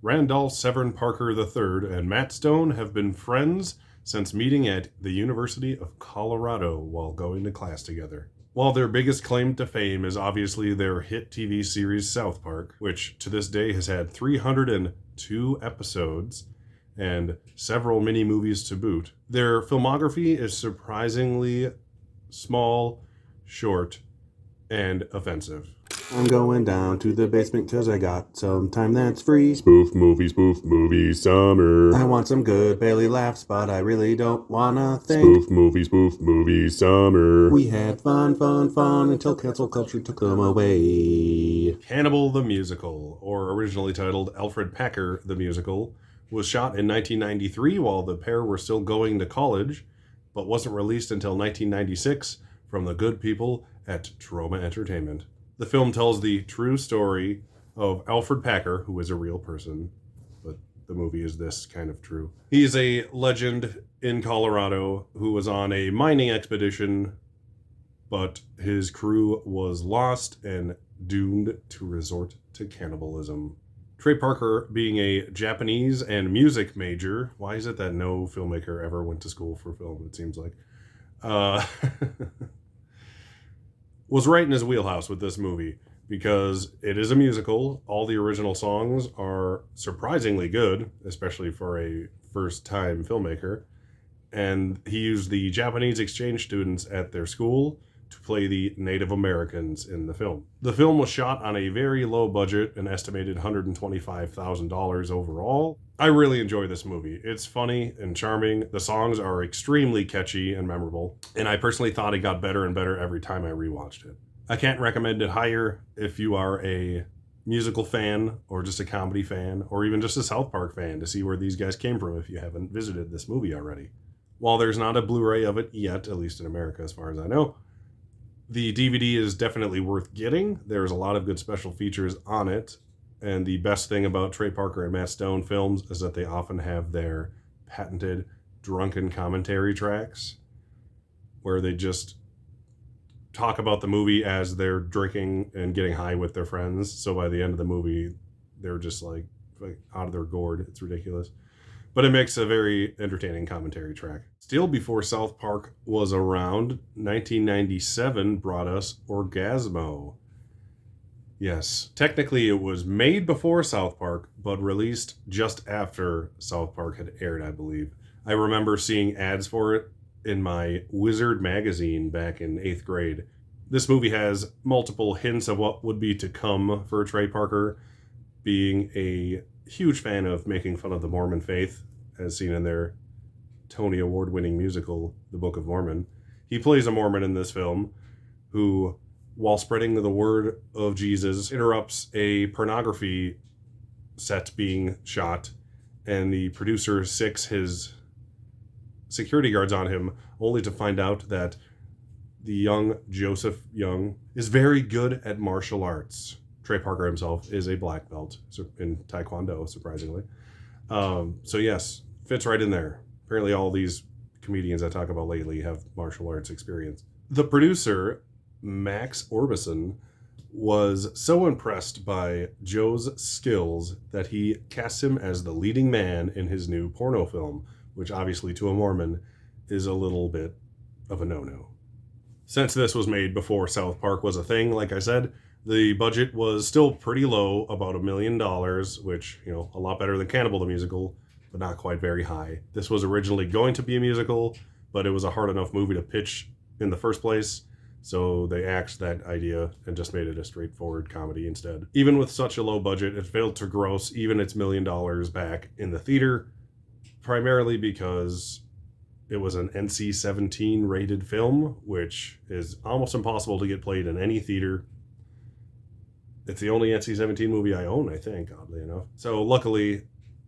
Randolph Severn Parker III and Matt Stone have been friends since meeting at the University of Colorado while going to class together. While their biggest claim to fame is obviously their hit TV series South Park, which to this day has had 302 episodes and several mini-movies to boot, their filmography is surprisingly small, short, and offensive. I'm going down to the basement 'cause I got some time that's free. Spoof movie, summer. I want some good Bailey laughs, but I really don't wanna think. Spoof movie, summer. We had fun until cancel culture took them away. Cannibal the Musical, or originally titled Alfred Packer the Musical, was shot in 1993 while the pair were still going to college, but wasn't released until 1996 from the good people at Troma Entertainment. The film tells the true story of Alfred Packer, who is a real person, but the movie is this kind of true. He's a legend in Colorado who was on a mining expedition, but his crew was lost and doomed to resort to cannibalism. Trey Parker, being a Japanese and music major, why is it that no filmmaker ever went to school for film, it seems like, was right in his wheelhouse with this movie because it is a musical. All the original songs are surprisingly good, especially for a first-time filmmaker. And he used the Japanese exchange students at their school to play the Native Americans in the film. The film was shot on a very low budget, an estimated $125,000 overall. I really enjoy this movie. It's funny and charming. The songs are extremely catchy and memorable, and I personally thought it got better and better every time I rewatched it. I can't recommend it higher if you are a musical fan or just a comedy fan or even just a South Park fan to see where these guys came from if you haven't visited this movie already. While there's not a Blu-ray of it yet, at least in America as far as I know, the DVD is definitely worth getting. There's a lot of good special features on it. And the best thing about Trey Parker and Matt Stone films is that they often have their patented drunken commentary tracks where they just talk about the movie as they're drinking and getting high with their friends. So by the end of the movie, they're just like out of their gourd. It's ridiculous. But it makes a very entertaining commentary track. Still before South Park was around, 1997 brought us Orgasmo. Yes, technically it was made before South Park, but released just after South Park had aired, I believe. I remember seeing ads for it in my Wizard magazine back in 8th grade. This movie has multiple hints of what would be to come for Trey Parker, being a huge fan of making fun of the Mormon faith, as seen in their Tony Award-winning musical, The Book of Mormon. He plays a Mormon in this film who, while spreading the word of Jesus, interrupts a pornography set being shot, and the producer sicks his security guards on him, only to find out that the young Joseph Young is very good at martial arts. Trey Parker himself is a black belt in Taekwondo, surprisingly. So yes, fits right in there. Apparently all these comedians I talk about lately have martial arts experience. The producer, Max Orbison, was so impressed by Joe's skills that he cast him as the leading man in his new porno film, which obviously to a Mormon is a little bit of a no-no. Since this was made before South Park was a thing, like I said, the budget was still pretty low, about $1 million, which, a lot better than Cannibal the Musical, but not quite very high. This was originally going to be a musical, but it was a hard enough movie to pitch in the first place, so they axed that idea and just made it a straightforward comedy instead. Even with such a low budget, it failed to gross even its $1 million back in the theater, primarily because it was an NC-17 rated film, which is almost impossible to get played in any theater. It's the only NC-17 movie I own, I think, oddly enough. So luckily,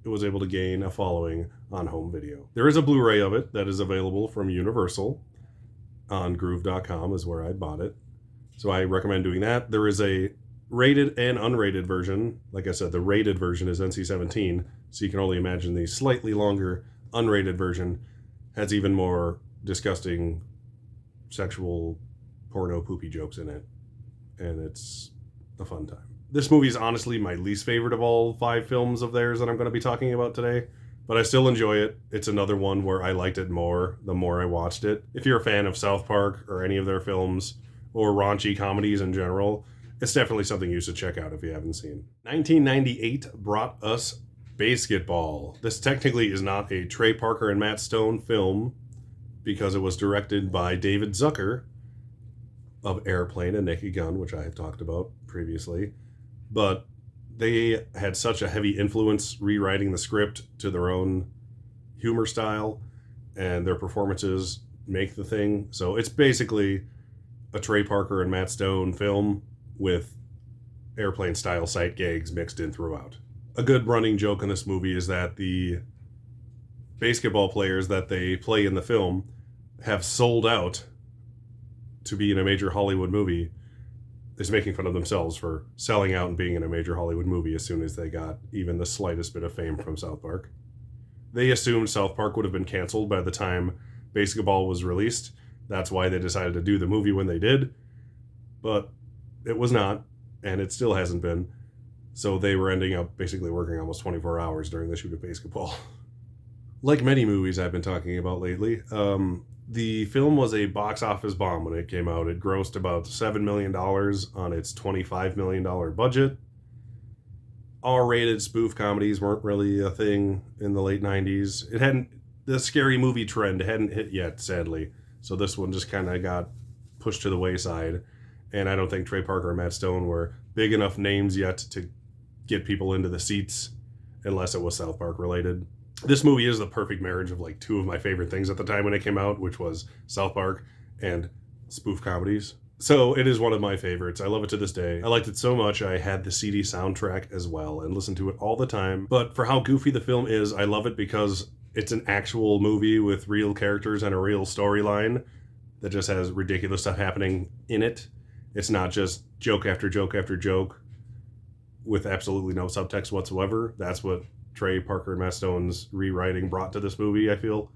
it was able to gain a following on home video. There is a Blu-ray of it that is available from Universal on Groove.com is where I bought it. So I recommend doing that. There is a rated and unrated version. Like I said, the rated version is NC-17, so you can only imagine the slightly longer unrated version has even more disgusting sexual porno poopy jokes in it. And it's a fun time. This movie is honestly my least favorite of all 5 films of theirs that I'm going to be talking about today, but I still enjoy it. It's another one where I liked it more the more I watched it. If you're a fan of South Park or any of their films, or raunchy comedies in general, it's definitely something you should check out if you haven't seen. 1998 brought us Basketball. This technically is not a Trey Parker and Matt Stone film because it was directed by David Zucker of Airplane and Naked Gun, which I have talked about previously. But they had such a heavy influence rewriting the script to their own humor style, and their performances make the thing. So it's basically a Trey Parker and Matt Stone film with Airplane style sight gags mixed in throughout. A good running joke in this movie is that the basketball players that they play in the film have sold out to be in a major Hollywood movie is making fun of themselves for selling out and being in a major Hollywood movie as soon as they got even the slightest bit of fame from South Park. They assumed South Park would have been canceled by the time Basketball was released. That's why they decided to do the movie when they did. But it was not, and it still hasn't been. So they were ending up basically working almost 24 hours during the shoot of Basketball. Like many movies I've been talking about lately, the film was a box office bomb when it came out. It grossed about $7 million on its $25 million budget. R-rated spoof comedies weren't really a thing in the late 90s. The scary movie trend hadn't hit yet, sadly. So this one just kind of got pushed to the wayside. And I don't think Trey Parker and Matt Stone were big enough names yet to get people into the seats unless it was South Park related. This movie is the perfect marriage of like 2 of my favorite things at the time when it came out, which was South Park and spoof comedies. So it is one of my favorites. I love it to this day. I liked it so much I had the CD soundtrack as well and listened to it all the time. But for how goofy the film is, I love it because it's an actual movie with real characters and a real storyline that just has ridiculous stuff happening in it. It's not just joke after joke after joke with absolutely no subtext whatsoever. That's what Trey Parker and Matt Stone's rewriting brought to this movie, I feel.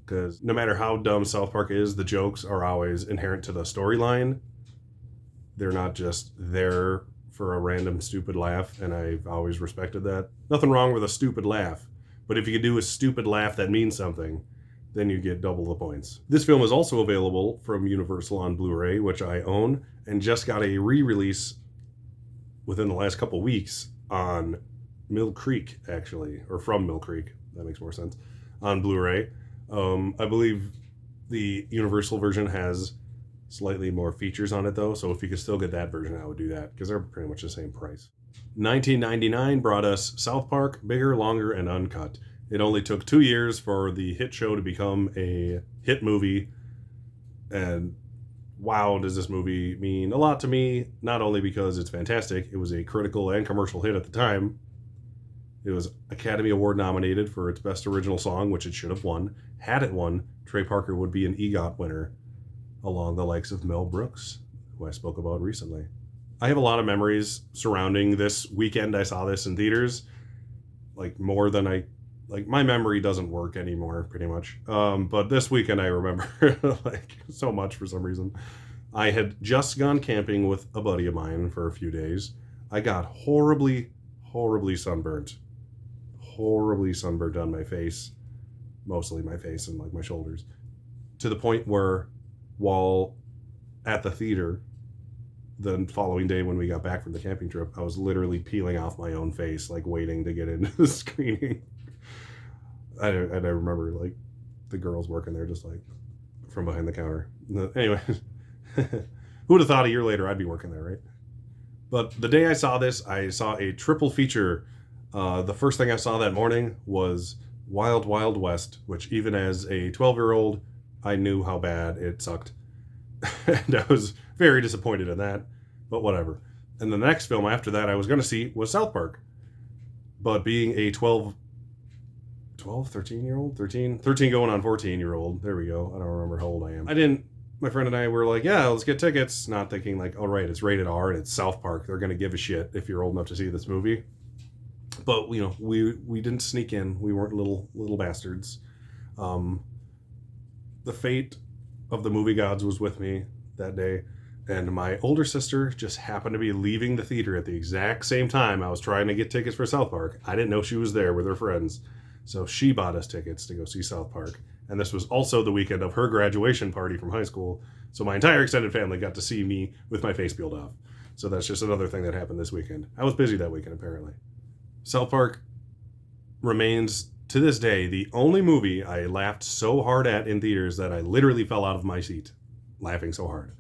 Because no matter how dumb South Park is, the jokes are always inherent to the storyline. They're not just there for a random stupid laugh, and I've always respected that. Nothing wrong with a stupid laugh, but if you can do a stupid laugh that means something, then you get double the points. This film is also available from Universal on Blu-ray, which I own, and just got a re-release within the last couple weeks on Mill Creek, actually, or from Mill Creek, that makes more sense, on Blu-ray. I believe the Universal version has slightly more features on it, though, so if you could still get that version, I would do that, because they're pretty much the same price. 1999 brought us South Park, Bigger, Longer, and Uncut. It only took 2 years for the hit show to become a hit movie, and wow, does this movie mean a lot to me, not only because it's fantastic, it was a critical and commercial hit at the time. It was Academy Award nominated for its Best Original Song, which it should have won. Had it won, Trey Parker would be an EGOT winner, along the likes of Mel Brooks, who I spoke about recently. I have a lot of memories surrounding this weekend I saw this in theaters, like more than my memory doesn't work anymore, pretty much. But this weekend I remember like so much for some reason. I had just gone camping with a buddy of mine for a few days. I got horribly sunburnt. Horribly sunburned on my face, mostly my face and like my shoulders, to the point where while at the theater the following day when we got back from the camping trip, I was literally peeling off my own face, like waiting to get into the screening. I remember like the girls working there just like from behind the counter. Anyway, who would have thought a year later I'd be working there, right? But the day I saw this, I saw a triple feature. The first thing I saw that morning was Wild Wild West, which even as a 12-year-old, I knew how bad it sucked. And I was very disappointed in that, but whatever. And the next film after that I was going to see was South Park. But being a 13-year-old? 13 going on 14-year-old. There we go. I don't remember how old I am. My friend and I were like, yeah, let's get tickets. Not thinking like, oh, right, it's rated R and it's South Park. They're going to give a shit if you're old enough to see this movie. But, you know, we didn't sneak in. We weren't little bastards. The fate of the movie gods was with me that day. And my older sister just happened to be leaving the theater at the exact same time I was trying to get tickets for South Park. I didn't know she was there with her friends. So she bought us tickets to go see South Park. And this was also the weekend of her graduation party from high school. So my entire extended family got to see me with my face peeled off. So that's just another thing that happened this weekend. I was busy that weekend, apparently. South Park remains, to this day, the only movie I laughed so hard at in theaters that I literally fell out of my seat laughing so hard.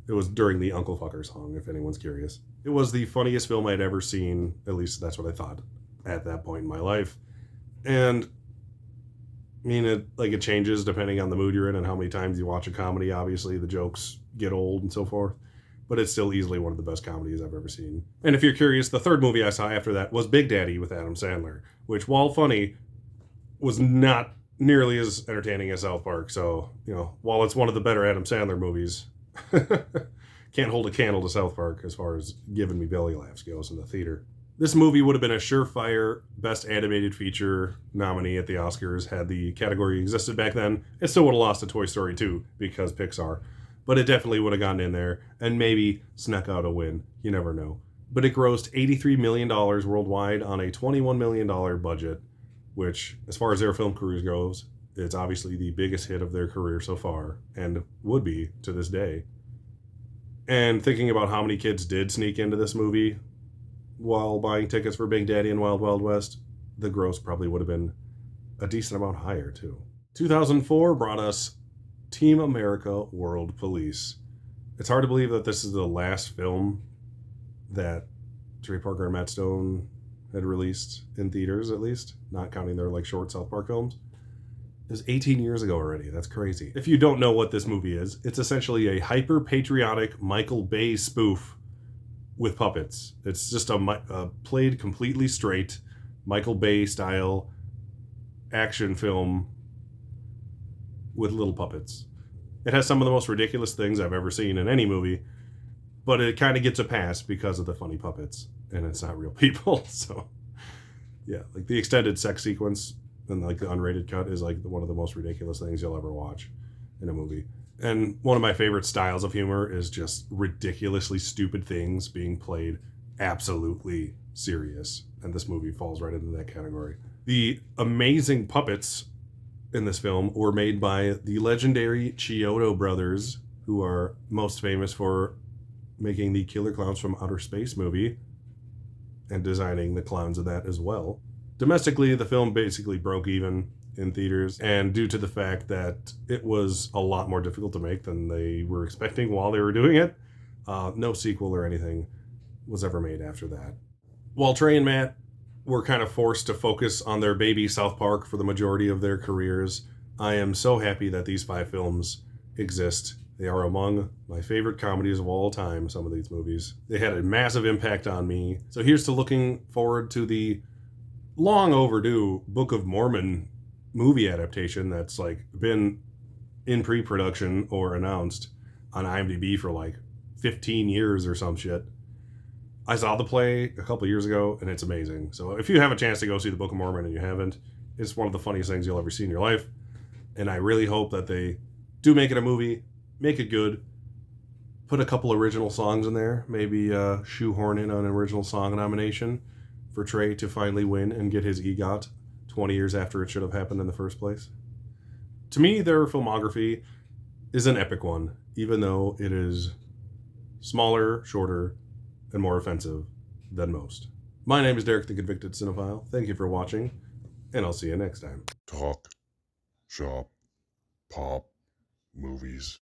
It was during the Uncle Fucker song, if anyone's curious. It was the funniest film I'd ever seen, at least that's what I thought at that point in my life. And I mean, it changes depending on the mood you're in and how many times you watch a comedy. Obviously, the jokes get old and so forth, but it's still easily one of the best comedies I've ever seen. And if you're curious, the third movie I saw after that was Big Daddy with Adam Sandler, which, while funny, was not nearly as entertaining as South Park. So, while it's one of the better Adam Sandler movies, can't hold a candle to South Park as far as giving me belly laughs goes in the theater. This movie would have been a surefire Best Animated Feature nominee at the Oscars had the category existed back then. It still would have lost to Toy Story 2 because Pixar, but it definitely would have gotten in there and maybe snuck out a win. You never know. But it grossed $83 million worldwide on a $21 million budget, which, as far as their film careers goes, it's obviously the biggest hit of their career so far, and would be to this day. And thinking about how many kids did sneak into this movie while buying tickets for Big Daddy and Wild Wild West, the gross probably would have been a decent amount higher, too. 2004 brought us Team America World Police. It's hard to believe that this is the last film that Trey Parker and Matt Stone had released in theaters, at least, not counting their short South Park films. It was 18 years ago already. That's crazy. If you don't know what this movie is, it's essentially a hyper-patriotic Michael Bay spoof with puppets. It's just a played completely straight Michael Bay style action film with little puppets. It has some of the most ridiculous things I've ever seen in any movie, but it kind of gets a pass because of the funny puppets, and it's not real people. So yeah, the extended sex sequence and the unrated cut is one of the most ridiculous things you'll ever watch in a movie. And one of my favorite styles of humor is just ridiculously stupid things being played absolutely serious. And this movie falls right into that category. The amazing puppets in this film were made by the legendary Chiodo brothers, who are most famous for making the Killer Clowns from Outer Space movie and designing the clowns of that as well. Domestically, the film basically broke even in theaters, and due to the fact that it was a lot more difficult to make than they were expecting while they were doing it, no sequel or anything was ever made after that. While Trey and Matt were kind of forced to focus on their baby South Park for the majority of their careers, I am so happy that these 5 films exist. They are among my favorite comedies of all time, some of these movies. They had a massive impact on me. So here's to looking forward to the long overdue Book of Mormon movie adaptation that's been in pre-production or announced on IMDb for 15 years or some shit. I saw the play a couple years ago and it's amazing. So if you have a chance to go see the Book of Mormon and you haven't, it's one of the funniest things you'll ever see in your life. And I really hope that they do make it a movie, make it good, put a couple original songs in there, maybe shoehorn in an original song nomination for Trey to finally win and get his EGOT 20 years after it should have happened in the first place. To me, their filmography is an epic one, even though it is smaller, shorter, and more offensive than most. My name is Derek the Convicted Cinephile. Thank you for watching, and I'll see you next time. Talk, shop, pop, movies.